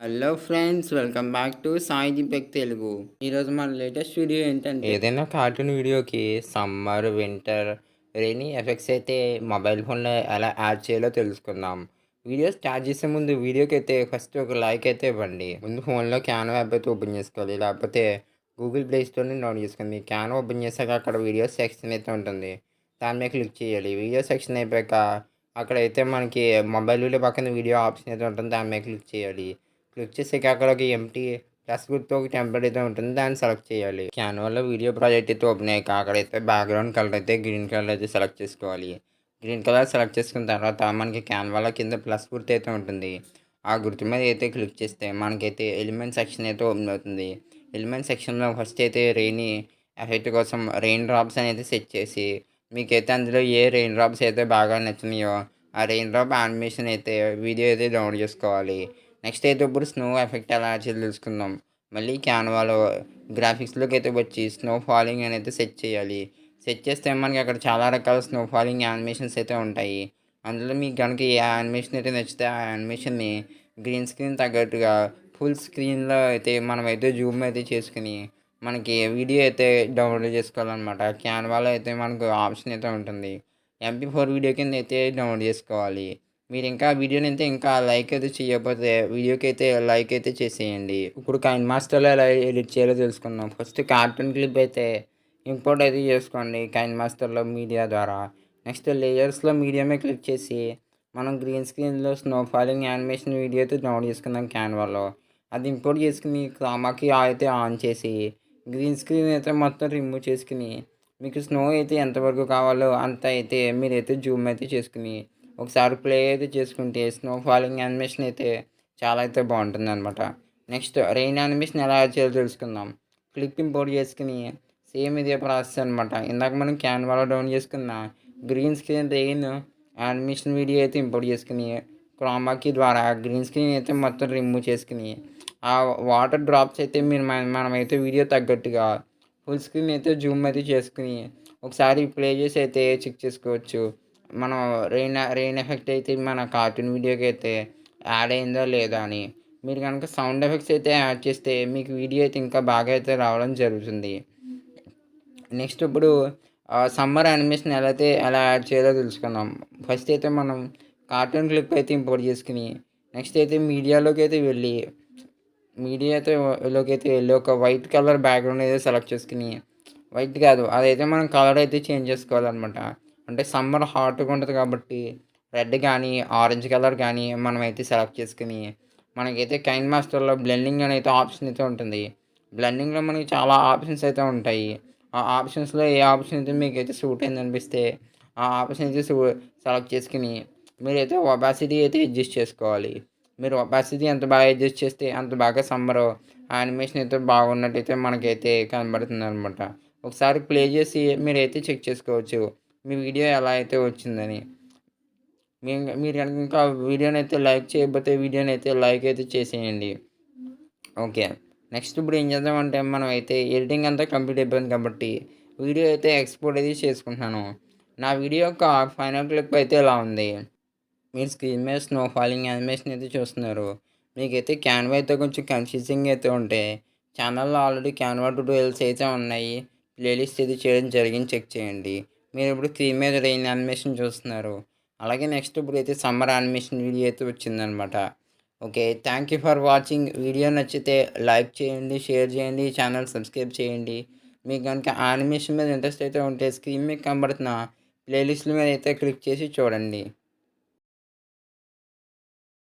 Hello friends, welcome back to Sai Deepak Telugu. ఈరోజు మన latest video ఏంటంటే ఏదైనా కార్టూన్ వీడియోకి సమ్మర్, వింటర్, రెయినీ ఎఫెక్ట్స్ అయితే మొబైల్ ఫోన్‌లో ఎలా యాడ్ చేయాలో తెలుసుకుందాం. వీడియో స్టార్ట్ చేసే ముందు వీడియోకైతే ఫస్ట్ ఒక లైక్ అయితే ఇవ్వండి. ముందు ఫోన్‌లో క్యాన్వా యాప్ అయితే ఓపెన్ చేసుకోవాలి. లేకపోతే గూగుల్ ప్లే స్టోర్ నుండి డౌన్లోడ్ చేసుకోండి. క్యాన్వా ఓపెన్ చేశాక అక్కడ వీడియో సెక్షన్ అయితే ఉంటుంది. దాని మీద క్లిక్ చేయాలి. వీడియో సెక్షన్ అయిపోయాక అక్కడైతే మనకి మొబైల్ వీడియో పక్కన వీడియో ఆప్షన్ అయితే ఉంటుంది. దాని మీద క్లిక్ చేయాలి. క్లిక్ చేసాక అక్కడ ఒక ఎంప్టీ ప్లస్ గుర్తు ఒక టెంప్లెట్ అయితే ఉంటుంది. దాన్ని సెలెక్ట్ చేయాలి. క్యాన్వాలో వీడియో ప్రాజెక్ట్ అయితే ఓపెన్ అయ్యాక అక్కడైతే బ్యాక్గ్రౌండ్ కలర్ అయితే గ్రీన్ కలర్ అయితే సెలెక్ట్ చేసుకోవాలి. గ్రీన్ కలర్ సెలెక్ట్ చేసుకున్న తర్వాత మనకి క్యాన్వాలో కింద ప్లస్ గుర్తు అయితే ఉంటుంది. ఆ గుర్తు మీద అయితే క్లిక్ చేస్తే మనకైతే ఎలిమెంట్ సెక్షన్ అయితే ఓపెన్ అవుతుంది. ఎలిమెంట్ సెక్షన్లో ఫస్ట్ అయితే రెయినీ ఎఫెక్ట్ కోసం రెయిన్ డ్రాప్స్ అనేది సెట్ చేసి మీకైతే అందులో ఏ రెయిన్ డ్రాప్స్ అయితే బాగా నచ్చినాయో ఆ రెయిన్ డ్రాప్ యానిమేషన్ అయితే వీడియో అయితే డౌన్లోడ్ చేసుకోవాలి. నెక్స్ట్ అయితే ఇప్పుడు స్నో ఎఫెక్ట్ ఎలా యాడ్ చేయాలో తెలుసుకుందాం. మళ్ళీ క్యాన్వాలో గ్రాఫిక్స్లోకి అయితే వచ్చి స్నో ఫాలింగ్ అనేది సెట్ చేయాలి. సెట్ చేస్తే మనకి అక్కడ చాలా రకాల స్నో ఫాలింగ్ యానిమేషన్స్ అయితే ఉంటాయి. అందులో మీకు కనుక ఏ యానిమేషన్ అయితే నచ్చితే ఆ యానిమేషన్ని గ్రీన్ స్క్రీన్ తగ్గట్టుగా ఫుల్ స్క్రీన్లో అయితే మనమైతే జూమ్ అయితే చేసుకుని మనకి వీడియో అయితే డౌన్లోడ్ చేసుకోవాలన్నమాట. క్యాన్వాలో అయితే మనకు ఆప్షన్ అయితే ఉంటుంది. MP4 వీడియో కింద అయితే డౌన్లోడ్ చేసుకోవాలి. మీరు ఇంకా వీడియోని అయితే ఇంకా లైక్ అయితే చేయకపోతే వీడియోకి అయితే లైక్ అయితే చేసేయండి. ఇప్పుడు కైన్ మాస్టర్లో ఎలా ఎడిట్ చేయాలో తెలుసుకుందాం. ఫస్ట్ కార్టూన్ క్లిప్ అయితే ఇంపోర్ట్ అయితే చేసుకోండి కైన్ మాస్టర్లో మీడియా ద్వారా. నెక్స్ట్ లేయర్స్లో మీడియా మీద క్లిక్ చేసి మనం గ్రీన్ స్క్రీన్లో స్నో ఫాలింగ్ యానిమేషన్ వీడియో అయితే డౌన్లోడ్ చేసుకుందాం క్యాన్వాలో. అది ఇంపోర్ట్ చేసుకుని క్రామాకి అయితే ఆన్ చేసి గ్రీన్ స్క్రీన్ అయితే మొత్తం రిమూవ్ చేసుకుని మీకు స్నో అయితే ఎంతవరకు కావాలో అంత అయితే మీరైతే జూమ్ అయితే చేసుకుని ఒకసారి ప్లే అయితే చేసుకుంటే స్నో ఫాలింగ్ యానిమేషన్ అయితే చాలా అయితే బాగుంటుందన్నమాట. నెక్స్ట్ రెయిన్ యానిమేషన్ ఎలా యాడ్ చేయాలో తెలుసుకుందాం. క్లిప్ ఇంపోర్ట్ చేసుకుని సేమ్ ఇదే ప్రాసెస్ అనమాట. ఇందాక మనం క్యాన్వాలో డౌన్ చేసుకున్న green screen rain animation video అయితే ఇంపోర్ట్ చేసుకుని క్రోమాకి ద్వారా గ్రీన్ స్క్రీన్ అయితే మొత్తం రిమూవ్ చేసుకుని ఆ వాటర్ డ్రాప్స్ అయితే మీరు మనమైతే వీడియో తగ్గట్టుగా ఫుల్ స్క్రీన్ అయితే జూమ్ అయితే చేసుకుని ఒకసారి ప్లే చేసి అయితే చెక్ చేసుకోవచ్చు. మనం రెయిన్ ఎఫెక్ట్ అయితే మన కార్టూన్ వీడియోకి అయితే యాడ్ అయిందా లేదా అని. మీరు కనుక సౌండ్ ఎఫెక్ట్స్ అయితే యాడ్ చేస్తే మీకు వీడియో అయితే ఇంకా బాగా అయితే రావడం జరుగుతుంది. నెక్స్ట్ ఇప్పుడు సమ్మర్ యానిమేషన్ ఎలా యాడ్ చేయాలో తెలుసుకుందాం. ఫస్ట్ అయితే మనం కార్టూన్ క్లిప్ అయితే ఇంపోర్ట్ చేసుకుని నెక్స్ట్ అయితే మీడియాలోకి అయితే వెళ్ళి ఒక వైట్ కలర్ బ్యాక్గ్రౌండ్ అయితే సెలెక్ట్ చేసుకుని వైట్ కాదు అదైతే మనం కలర్ అయితే చేంజ్ చేసుకోవాలన్నమాట. అంటే సమ్మర్ హాట్గా ఉంటుంది కాబట్టి రెడ్ కానీ ఆరెంజ్ కలర్ కానీ మనమైతే సెలెక్ట్ చేసుకుని మనకైతే కైన్ మాస్టర్లో బ్లెండింగ్ అనేది ఆప్షన్ అయితే ఉంటుంది. బ్లెండింగ్లో మనకి చాలా ఆప్షన్స్ అయితే ఉంటాయి. ఆ ఆప్షన్స్లో ఏ ఆప్షన్ అయితే మీకైతే సూట్ అయింది అనిపిస్తే ఆ ఆప్షన్ అయితే సెలెక్ట్ చేసుకుని మీరైతే ఒపాసిటీ అయితే అడ్జస్ట్ చేసుకోవాలి. మీరు ఒపాసిటీ ఎంత బాగా అడ్జస్ట్ చేస్తే అంత బాగా సమ్మర్ యానిమేషన్ అయితే బాగున్నట్టయితే మనకైతే కనబడుతుంది అనమాట. ఒకసారి ప్లే చేసి మీరైతే చెక్ చేసుకోవచ్చు మీ వీడియో ఎలా అయితే వచ్చిందని. మీరు కనుక ఇంకా వీడియోని అయితే లైక్ చేయకపోతే వీడియోని అయితే లైక్ అయితే చేసేయండి. ఓకే. నెక్స్ట్ ఇప్పుడు ఏం చేద్దామంటే మనం అయితే ఎడిటింగ్ అంతా కంప్లీట్ అయిపోయింది కాబట్టి వీడియో అయితే ఎక్స్పోర్ట్ అయితే చేసుకుంటున్నాను. నా వీడియో యొక్క ఫైనల్ క్లిప్ అయితే ఇలా ఉంది. మీరు స్క్రీన్ మీద స్నో ఫాలింగ్ యానిమేషన్ అయితే చూస్తున్నారు. మీకైతే క్యాన్వా అయితే కొంచెం కన్ఫ్యూజింగ్ అయితే ఉంటే ఛానల్లో ఆల్రెడీ క్యాన్వా ట్యుటోరియల్స్ అయితే ఉన్నాయి. ప్లేలిస్ట్ ఇది చేయడం జరిగింది, చెక్ చేయండి. మీరు ఇప్పుడు స్క్రీన్ మీద రెయిన్ యానిమేషన్ చూస్తున్నారు. అలాగే నెక్స్ట్ ఇప్పుడైతే సమ్మర్ యానిమేషన్ వీడియో అయితే వచ్చిందనమాట. Okay, thank you for watching. Video నచ్చితే లైక్ చేయండి, షేర్ చేయండి, ఛానల్ సబ్స్క్రైబ్ చేయండి. మీకు కనుక యానిమేషన్ మీద ఇంట్రెస్ట్ అయితే ఉంటే స్క్రీన్ మీద కనబడుతున్న ప్లేలిస్ట్ల మీద అయితే క్లిక్ చేసి చూడండి.